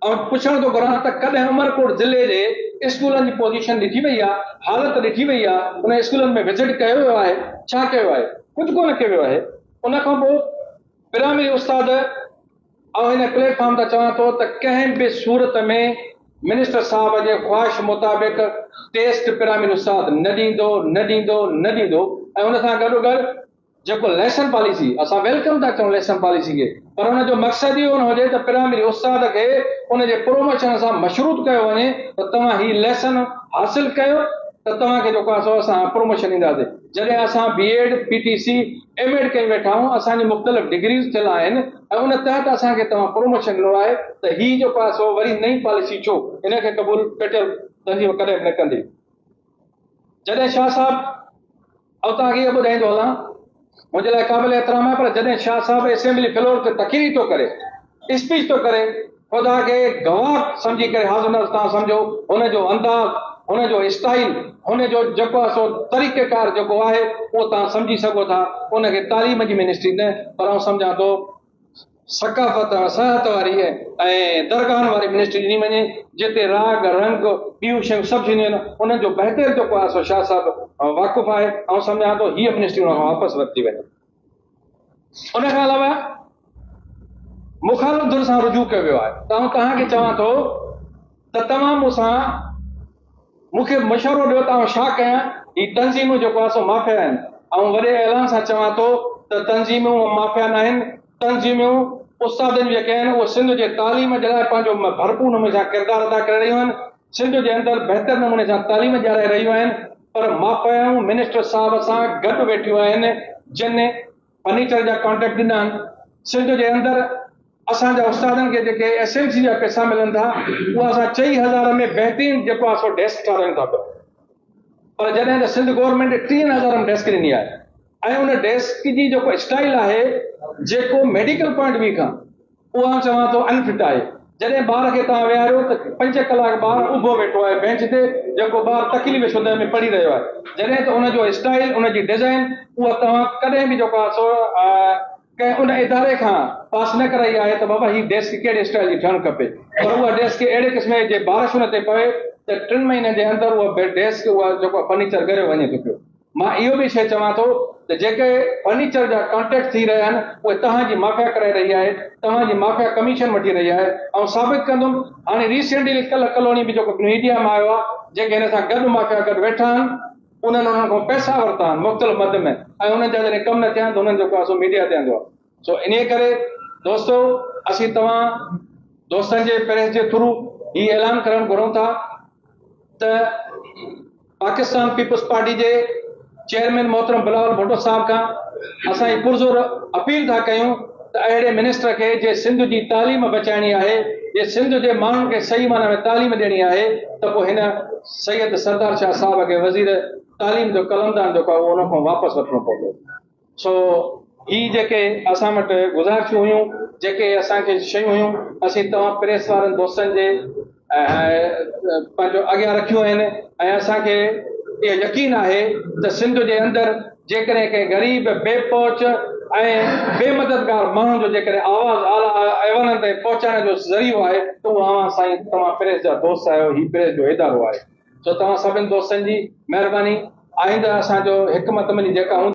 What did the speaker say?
और पुछण थो घुरां त कॾहिं उमरकोट ज़िले जे स्कूलनि जी पोज़ीशन ॾिठी वई आहे, हालत ॾिठी वई आहे, उन स्कूलनि में विज़िट कयो वियो आहे, छा कयो आहे? कुझु कोन कयो वियो आहे। उन खां पोइ प्राइमरी उस्ताद ऐं हिन प्लेटफॉर्म ते चवां थो त कंहिं बि सूरत में मिनिस्टर साहब जे ख़्वाहिश मुताबिक़ टेस्ट प्राइमरी उस्ताद न ॾींदो न ॾींदो न ॾींदो। ऐं उन सां गॾोगॾु जेको लेसन पॉलिसी असां वेलकम था कयूं लेसन पॉलिसी खे, पर हुनजो मक़सदु इहो न हुजे त प्राइमरी उस्ताद खे उनजे प्रोमोशन सां मशरूत कयो वञे त तव्हां ही लेसन हासिल कयो त तव्हांखे जेको आहे सो असां प्रोमोशन ॾींदासीं। जॾहिं असां बीएड पीटीसी एमएड कई वेठा आहियूं, असांजी मुख़्तलिफ़ डिग्रीज़ थियल आहिनि ऐं उन तहत असांखे तव्हां प्रोमोशन ॾिनो आहे त ही जेको आहे सो वरी नई पॉलिसी छो हिनखे क़बूल पेटियल तंज़ीम कॾहिं न कंदी। जॾहिं शाह साहब ऐं तव्हांखे इहो ॿुधाईंदो हलां, मुंहिंजे लाइ क़ाबिल एतिराम आहे, पर जॾहिं शाह साहब असेंबली फ्लोर ते तक़रीर थो करे, स्पीच थो करे, ख़ुदा खे गवाह सम्झी करे हाज़िर न तव्हां सम्झो हुनजो अंदाज़, हुनजो स्टाइल, हुनजो जेको आहे सो तरीक़ेकार जेको आहे उहो तव्हां सम्झी सघो था। उनखे तालीम जी मिनिस्ट्री न, पर आउं सम्झां थो सकाफ़त सिहत वारी ऐं दरगाहनि वारी मिनिस्ट्री ॾिनी वञे, जिते राग रंग ॿियूं शयूं सभु थींदियूं आहिनि, उन्हनि जो बहितर जेको आहे सो शाह साहब वाक़ुफ़ आहे। ऐं सम्झां थो हीअ मिनिस्ट्री हुन खां वापसि वरिती वञे। उन खां अलावा मुखालिफ़ धुर सां रुजू कयो वियो आहे। त तव्हांखे चवां थो त तव्हां मूंखे मशवरो ॾियो त आउं छा कयां। ही तंज़ीमूं जेको आहे सो माफ़िया आहिनि, ऐं वॾे ऐलान सां चवां थो त तंज़ीमूं माफ़िया न आहिनि। तंज़ीमूं उस्तादनि जेके आहिनि उहे सिंध जे तालीम जे लाइ पंहिंजो भरपूर नमूने सां किरदारु अदा करे रहियूं आहिनि, सिंध जे अंदरि बहितर नमूने सां तालीम ॾियारे रहियूं आहिनि, पर माफ़ियाऊं मिनिस्टर साहब सां गॾु वेठियूं आहिनि जिन फर्नीचर जा कॉन्ट्रेक्ट ॾिना आहिनि। सिंध जे अंदरि असांजा उस्तादनि खे जेके एसएमसी जा पैसा मिलनि था उहा असां 4000 में बहितरीन जेको आहे सो डेस्क ठारायूं था पिया, पर जॾहिं त सिंध गवर्नमेंट 3000 में डेस्क ॾिनी आहे ऐं उन डेस्क जी जेको स्टाइल आहे जेको मेडिकल पॉइंट व्यू खां उहा चवां थो अनफिट आहे। जॾहिं ॿार खे तव्हां विहारियो त 5 कलाक ॿार उभो वेठो आहे बेंच ते, जेको ॿार तकलीफ़ शुदा में पढ़ी रहियो आहे, जॾहिं त उनजो स्टाइल उनजी डिज़ाइन उहा तव्हां कॾहिं बि जेको आहे सो कंहिं उन इदारे खां पास न कराई आहे त बाबा ही डेस्क कहिड़े स्टाइल जी ठहणु खपे, पर उहा डेस्क अहिड़े क़िस्म जे बारिश हुन ते पवे त 3 महीननि जे अंदरि उहा डेस्क उहा जेको फर्नीचर ॻरियो वञे थो पियो। मां इहो बि शइ चवां थो त जेके फर्नीचर जा कॉन्ट्रेक्ट थी रहिया आहिनि उहे तव्हांजी माफ़िया कराए रही आहे, तव्हांजी माफ़िया कमीशन वठी रही आहे। ऐं साबित कंदुमि, हाणे रिसेंटली कलोनी बि जेको मीडिया में आयो आहे, जेके हिन सां गॾु माफ़िया गॾु वेठा आहिनि उन्हनि उन्हनि खां पैसा वरिता आहिनि मुख़्तलिफ़ मद में, ऐं उन्हनि जा जॾहिं कमु न थिया आहिनि त उन्हनि जेको आहे सो मीडिया ते आंदो आहे। सो इन करे दोस्तो असीं तव्हां दोस्तनि जे प्रेस जे थ्रू ही ऐलान करणु घुरूं था त पाकिस्तान पीपल्स पार्टी जे चेयरमैन मोहतरम बिलावल भुट्टो साहब खां असां ही पुरज़ोर अपील था कयूं त अहिड़े मिनिस्टर खे जे सिंध जी तालीम बचाइणी आहे, जे सिंध जे माण्हुनि खे सही माना में तालीम ॾियणी आहे त पोइ हिन सैयद सरदार शाह साहब खे वज़ीर तालीम जो कलमदान जेको आहे उन खां वापसि वठिणो पवंदो। सो ही जेके असां वटि गुज़ारिशूं हुयूं, जेके असांखे शयूं हुयूं, असीं तव्हां प्रेस वारनि दोस्तनि जे पंहिंजो अॻियां रखियूं आहिनि ऐं असांखे इहो यकीन आहे त सिंध जे अंदरि जेकॾहिं कंहिं ग़रीब बेपहुच ऐं बेमददगार माण्हुनि जो जेकॾहिं आवाज़ आला ऐवाननि ताईं पहुचाइण जो ज़रियो आहे त उहो साईं तव्हां प्रेस जा दोस्त आहियो, ही प्रेस जो इदारो आहे। सो तव्हां सभिनि दोस्तनि जी महिरबानी, आईंदा असांजो हिकमत मिली जेका